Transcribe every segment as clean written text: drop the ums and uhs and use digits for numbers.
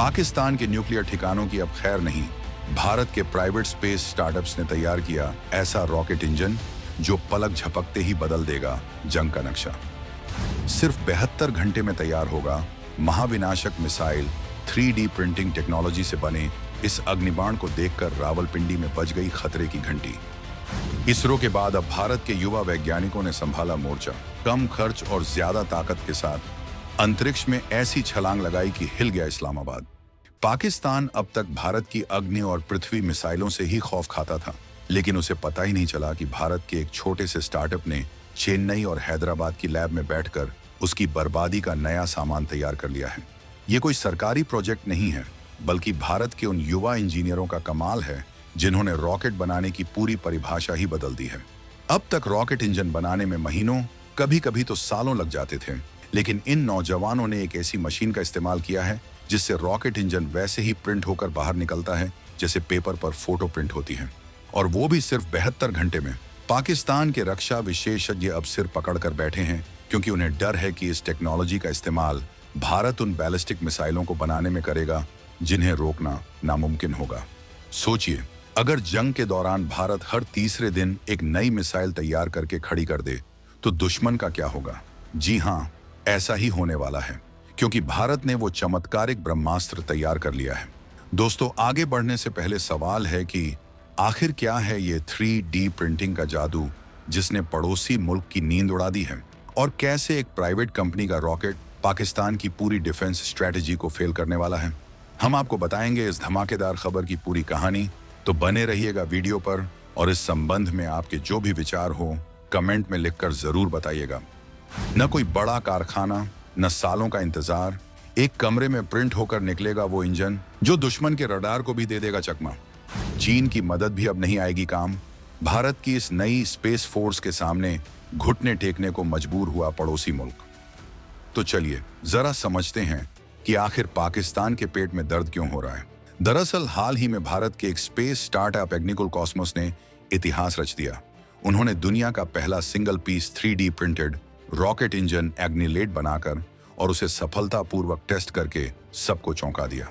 पाकिस्तान के न्यूक्लियर ठिकानों की अब खैर नहीं। भारत के प्राइवेट स्पेस स्टार्टअप्स ने तैयार किया ऐसा रॉकेट इंजन जो पलक झपकते ही बदल देगा जंग का नक्शा। सिर्फ 72 घंटे में तैयार होगा महाविनाशक मिसाइल। 3D प्रिंटिंग टेक्नोलॉजी से बने इस अग्निबाण को देखकर रावलपिंडी में बज गई खतरे की घंटी। इसरो के बाद अब भारत के युवा वैज्ञानिकों ने संभाला मोर्चा। कम खर्च और ज्यादा ताकत के साथ अंतरिक्ष में ऐसी छलांग लगाई कि हिल गया इस्लामाबाद। पाकिस्तान अब तक भारत की अग्नि और पृथ्वी मिसाइलों से ही खौफ खाता था, लेकिन उसे पता ही नहीं चला कि भारत के एक छोटे से स्टार्टअप ने चेन्नई और हैदराबाद की लैब में बैठकर उसकी बर्बादी का नया सामान तैयार कर लिया है। ये कोई सरकारी प्रोजेक्ट नहीं है, बल्कि भारत के उन युवा इंजीनियरों का कमाल है जिन्होंने रॉकेट बनाने की पूरी परिभाषा ही बदल दी है। अब तक रॉकेट इंजन बनाने में महीनों, कभी कभी तो सालों लग जाते थे, लेकिन इन नौजवानों ने एक ऐसी मशीन का इस्तेमाल किया है जिससे रॉकेट इंजन वैसे ही प्रिंट होकर बाहर निकलता है जैसे पेपर पर फोटो प्रिंट होती है, और वो भी सिर्फ 72 घंटे में। पाकिस्तान के रक्षा विशेषज्ञ अब सिर पकड़कर बैठे हैं, क्योंकि उन्हें डर है कि इस टेक्नोलॉजी का इस्तेमाल भारत उन बैलिस्टिक मिसाइलों को बनाने में करेगा जिन्हें रोकना नामुमकिन होगा। सोचिए, अगर जंग के दौरान भारत हर तीसरे दिन एक नई मिसाइल तैयार करके खड़ी कर दे तो दुश्मन का क्या होगा? जी हाँ, ऐसा ही होने वाला है, क्योंकि भारत ने वो चमत्कारिक ब्रह्मास्त्र तैयार कर लिया है। दोस्तों, आगे बढ़ने से पहले सवाल है कि आखिर क्या है ये 3D प्रिंटिंग का जादू जिसने पड़ोसी मुल्क की नींद उड़ा दी है, और कैसे एक प्राइवेट कंपनी का रॉकेट पाकिस्तान की पूरी डिफेंस स्ट्रेटेजी को फेल करने वाला है। हम आपको बताएंगे इस धमाकेदार खबर की पूरी कहानी, तो बने रहिएगा वीडियो पर, और इस संबंध में आपके जो भी विचार हो कमेंट में लिखकर जरूर बताइएगा। न कोई बड़ा कारखाना, न सालों का इंतजार, एक कमरे में प्रिंट होकर निकलेगा वो इंजन जो दुश्मन के रडार को भी दे देगा चकमा। चीन की मदद भी अब नहीं आएगी काम। भारत की इस नई स्पेस फोर्स के सामने घुटने टेकने को मजबूर हुआ पड़ोसी मुल्क। तो चलिए जरा समझते हैं कि आखिर पाकिस्तान के पेट में दर्द क्यों हो रहा है। दरअसल हाल ही में भारत के एक स्पेस स्टार्टअप एग्निकुल कॉस्मोस ने इतिहास रच दिया। उन्होंने दुनिया का पहला single piece 3D printed rocket engine Agnilet बनाकर और उसे सफलतापूर्वक टेस्ट करके सबको चौंका दिया।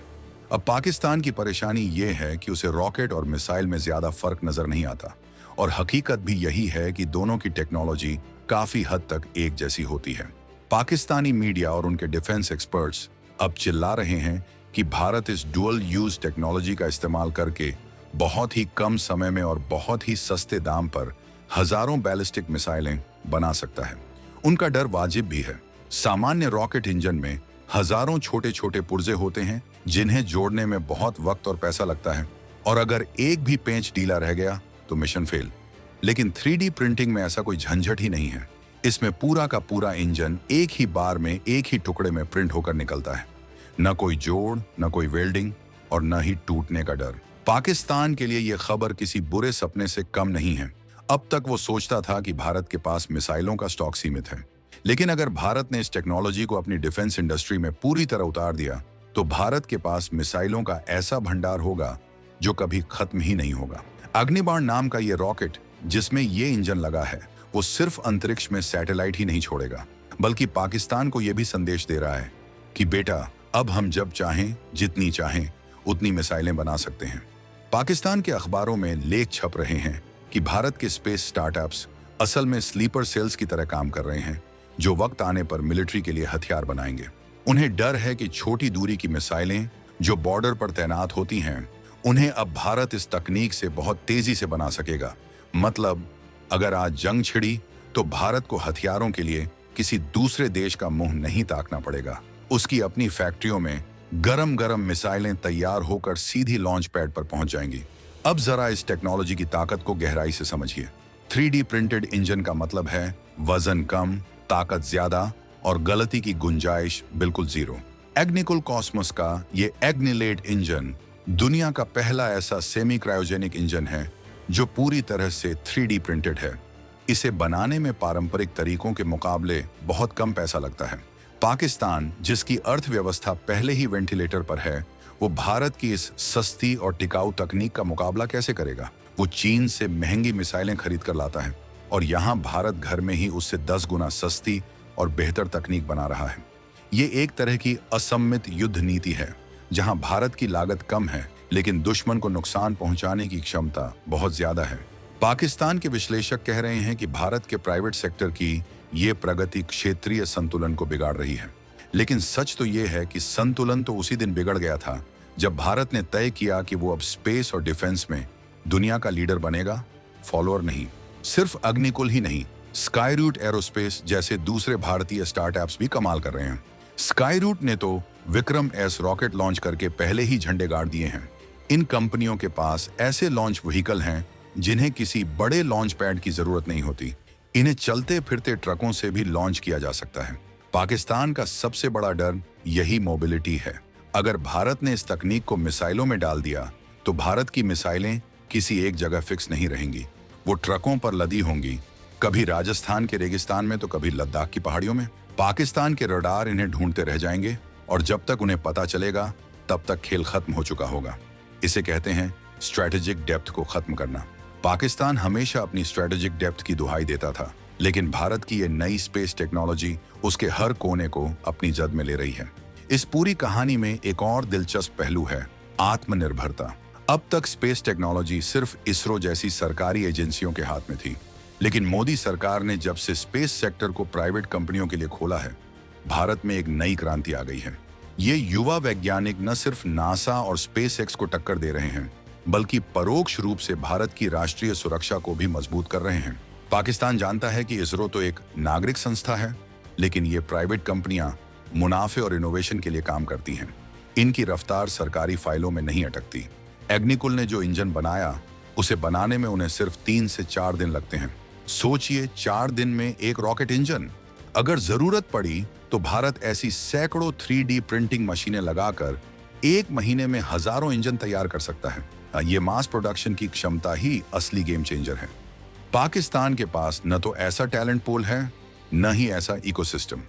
अब पाकिस्तान की परेशानी ये है कि उसे रॉकेट और मिसाइल में ज्यादा फर्क नजर नहीं आता, और हकीकत भी यही है कि दोनों की टेक्नोलॉजी काफी हद तक एक जैसी होती है। पाकिस्तानी मीडिया और उनके डिफेंस एक्सपर्ट्स अब चिल्ला रहे हैं कि भारत इस डुअल यूज टेक्नोलॉजी का इस्तेमाल करके बहुत ही कम समय में और बहुत ही सस्ते दाम पर हजारों बैलिस्टिक मिसाइलें बना सकता है। उनका डर वाजिब भी है। सामान्य रॉकेट इंजन में हजारों छोटे छोटे पुर्जे होते हैं जिन्हें जोड़ने में बहुत वक्त और पैसा लगता है, और अगर एक भी पेंच ढीला रह गया तो मिशन फेल। लेकिन 3D प्रिंटिंग में ऐसा कोई झंझट ही नहीं है। इसमें पूरा का पूरा इंजन एक ही बार में एक ही टुकड़े में प्रिंट होकर निकलता है। न कोई जोड़, न कोई वेल्डिंग, और न ही टूटने का डर। पाकिस्तान के लिए यह खबर किसी बुरे सपने से कम नहीं है। अब तक वो सोचता था कि भारत के पास मिसाइलों का स्टॉक सीमित है, लेकिन अगर भारत ने इस टेक्नोलॉजी को अपनी डिफेंस इंडस्ट्री में पूरी तरह उतार दिया तो भारत के पास मिसाइलों का ऐसा भंडार होगा जो कभी खत्म ही नहीं होगा। अग्निबाण नाम का ये रॉकेट जिसमें ये इंजन लगा है, वो सिर्फ अंतरिक्ष में सैटेलाइट ही नहीं छोड़ेगा, बल्कि पाकिस्तान को यह भी संदेश दे रहा है कि बेटा, अब हम जब चाहें, जितनी चाहें, उतनी मिसाइलें बना सकते हैं। पाकिस्तान के अखबारों में लेख छप रहे हैं कि भारत के स्पेस स्टार्टअप्स असल में स्लीपर सेल्स की तरह काम कर रहे हैं, जो वक्त आने पर मिलिट्री के लिए हथियार बनाएंगे। उन्हें डर है कि छोटी दूरी की मिसाइलें जो बॉर्डर पर तैनात होती हैं, उन्हें अब भारत इस तकनीक से बहुत तेजी से बना सकेगा। मतलब अगर आज जंग छिड़ी तो भारत को हथियारों के लिए किसी दूसरे देश का मुंह नहीं ताकना पड़ेगा। उसकी अपनी फैक्ट्रियों में गरम गरम मिसाइलें तैयार होकर सीधी लॉन्च पैड पर पहुंच जाएंगी। अब जरा इस टेक्नोलॉजी की ताकत को गहराई से समझिए। 3D प्रिंटेड इंजन का मतलब है वजन कम, ताकत ज्यादा और गलती की गुंजाइश बिल्कुल जीरो। एग्निकुल कॉस्मोस का ये एग्निलेट इंजन दुनिया का पहला ऐसा सेमी क्रायोजेनिक इंजन है जो पूरी तरह से 3D प्रिंटेड है। इसे बनाने में पारंपरिक तरीकों के मुकाबले बहुत कम पैसा लगता है। पाकिस्तान, जिसकी अर्थव्यवस्था पहले ही वेंटिलेटर पर है, वो भारत की इस सस्ती और टिकाऊ तकनीक का मुकाबला कैसे करेगा? वो चीन से महंगी मिसाइलें खरीद कर लाता है, और यहाँ भारत घर में ही उससे 10 गुना सस्ती और बेहतर तकनीक बना रहा है। ये एक तरह की असम्मित युद्ध नीति है। जहां भारत की लागत कम है लेकिन दुश्मन को नुकसान पहुंचाने की क्षमता बहुत ज्यादा है। पाकिस्तान के विश्लेषक कह रहे हैं कि भारत के प्राइवेट सेक्टर की ये प्रगति क्षेत्रीय संतुलन को बिगाड़ रही है। लेकिन सच तो ये है कि संतुलन तो उसी दिन बिगड़ गया था जब भारत ने तय किया कि वो अब स्पेस और डिफेंस में दुनिया का लीडर बनेगा, फॉलोअर नहीं। सिर्फ अग्निकुल ही नहीं, स्काईरूट एरोस्पेस जैसे दूसरे भारतीय स्टार्टअप्स भी कमाल कर रहे हैं। स्काईरूट ने तो विक्रम एस रॉकेट लॉन्च करके पहले ही झंडे गाड़ दिए हैं। इन कंपनियों के पास ऐसे लॉन्च व्हीकल हैं जिन्हें किसी बड़े लॉन्च पैड की जरूरत नहीं होती। इन्हें चलते फिरते ट्रकों से भी लॉन्च किया जा सकता है। पाकिस्तान का सबसे बड़ा डर यही मोबिलिटी है। अगर भारत ने इस तकनीक को मिसाइलों में डाल दिया तो भारत की मिसाइलें किसी एक जगह फिक्स नहीं रहेंगी। वो ट्रकों पर लदी होंगी, कभी राजस्थान के रेगिस्तान में तो कभी लद्दाख की पहाड़ियों में। पाकिस्तान के रडार इन्हें ढूंढते रह जाएंगे और जब तक उन्हें पता चलेगा तब तक खेल खत्म हो चुका होगा। इसे कहते हैं स्ट्रेटेजिक डेप्थ को खत्म करना। पाकिस्तान हमेशा अपनी स्ट्रेटेजिक डेप्थ की दुहाई देता था, लेकिन भारत की ये नई स्पेस टेक्नोलॉजी उसके हर कोने को अपनी जद में ले रही है। इस पूरी कहानी में एक और दिलचस्प पहलू है, आत्मनिर्भरता। अब तक स्पेस टेक्नोलॉजी सिर्फ इसरो जैसी सरकारी एजेंसियों के हाथ में थी, लेकिन मोदी सरकार ने जब से स्पेस सेक्टर को प्राइवेट कंपनियों के लिए खोला है, भारत में एक नई क्रांति आ गई है। ये युवा वैज्ञानिक न सिर्फ नासा और स्पेस एक्स को टक्कर दे रहे हैं, बल्कि परोक्ष रूप से भारत की राष्ट्रीय सुरक्षा को भी मजबूत कर रहे हैं। पाकिस्तान जानता है कि इसरो तो एक नागरिक संस्था है, लेकिन ये प्राइवेट कंपनियां मुनाफे और इनोवेशन के लिए काम करती हैं। इनकी रफ्तार सरकारी फाइलों में नहीं अटकती। अग्निकुल ने जो इंजन बनाया, उसे बनाने में उन्हें सिर्फ 3 से 4 दिन लगते हैं। सोचिए, 4 दिन में एक रॉकेट इंजन। अगर जरूरत पड़ी तो भारत ऐसी सैकड़ों 3D प्रिंटिंग मशीनें लगाकर 1 महीने में हजारों इंजन तैयार कर सकता है। ये मास प्रोडक्शन की क्षमता ही असली गेम चेंजर है। पाकिस्तान के पास न तो ऐसा टैलेंट पूल है, न ही ऐसा इकोसिस्टम।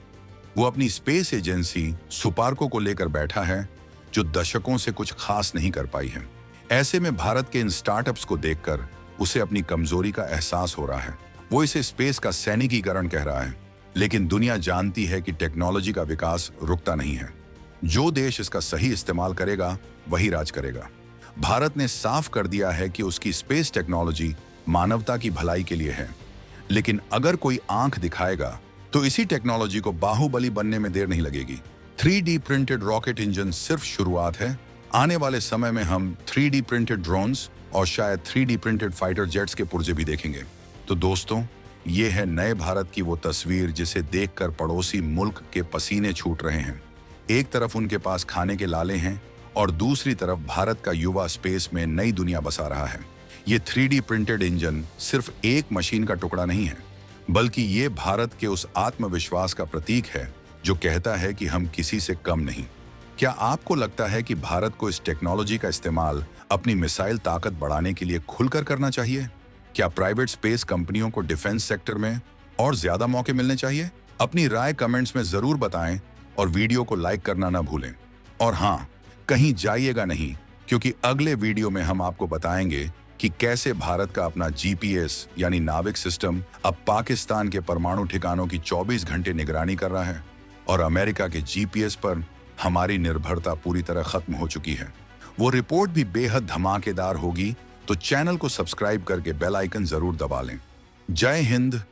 वो अपनी स्पेस एजेंसी सुपार्को को लेकर बैठा है, जो दशकों से कुछ खास नहीं कर पाई है। ऐसे में भारत के इन स्टार्टअप्स को देखकर उसे अपनी कमजोरी का एहसास हो रहा है। वो इसे स्पेस का सैनिकीकरण कह रहा है, लेकिन दुनिया जानती है कि टेक्नोलॉजी का विकास रुकता नहीं है। जो देश इसका सही इस्तेमाल करेगा वही राज करेगा। भारत ने साफ कर दिया है कि उसकी स्पेस टेक्नोलॉजी मानवता की भलाई के लिए है, लेकिन अगर कोई आंख दिखाएगा तो इसी टेक्नोलॉजी को बाहुबली बनने में देर नहीं लगेगी। 3D प्रिंटेड रॉकेट इंजन सिर्फ शुरुआत है। आने वाले समय में हम 3D प्रिंटेड ड्रोन्स और शायद 3D प्रिंटेड फाइटर जेट्स के पुर्जे भी देखेंगे। तो दोस्तों, ये है नए भारत की वो तस्वीर जिसे देखकर पड़ोसी मुल्क के पसीने छूट रहे हैं। एक तरफ उनके पास खाने के लाले हैं और दूसरी तरफ भारत का युवा स्पेस में नई दुनिया बसा रहा है। ये 3D प्रिंटेड इंजन सिर्फ एक मशीन का टुकड़ा नहीं है, बल्कि ये भारत के उस आत्मविश्वास का प्रतीक है जो कहता है कि हम किसी से कम नहीं। क्या आपको लगता है कि भारत को इस टेक्नोलॉजी का इस्तेमाल अपनी मिसाइल ताकत बढ़ाने के लिए खुलकर करना चाहिए? क्या प्राइवेट स्पेस कंपनियों को डिफेंस सेक्टर में और ज्यादा मौके मिलने चाहिए? अपनी राय कमेंट्स में जरूर बताएं और वीडियो को लाइक करना ना भूलें। और हाँ, कहीं जाइएगा नहीं, क्योंकि अगले वीडियो में हम आपको बताएंगे कि कैसे भारत का अपना GPS यानी नाविक सिस्टम अब पाकिस्तान के परमाणु ठिकानों की 24 घंटे निगरानी कर रहा है और अमेरिका के GPS पर हमारी निर्भरता पूरी तरह खत्म हो चुकी है। वो रिपोर्ट भी बेहद धमाकेदार होगी, तो चैनल को सब्सक्राइब करके बेल आइकन जरूर दबा लें। जय हिंद,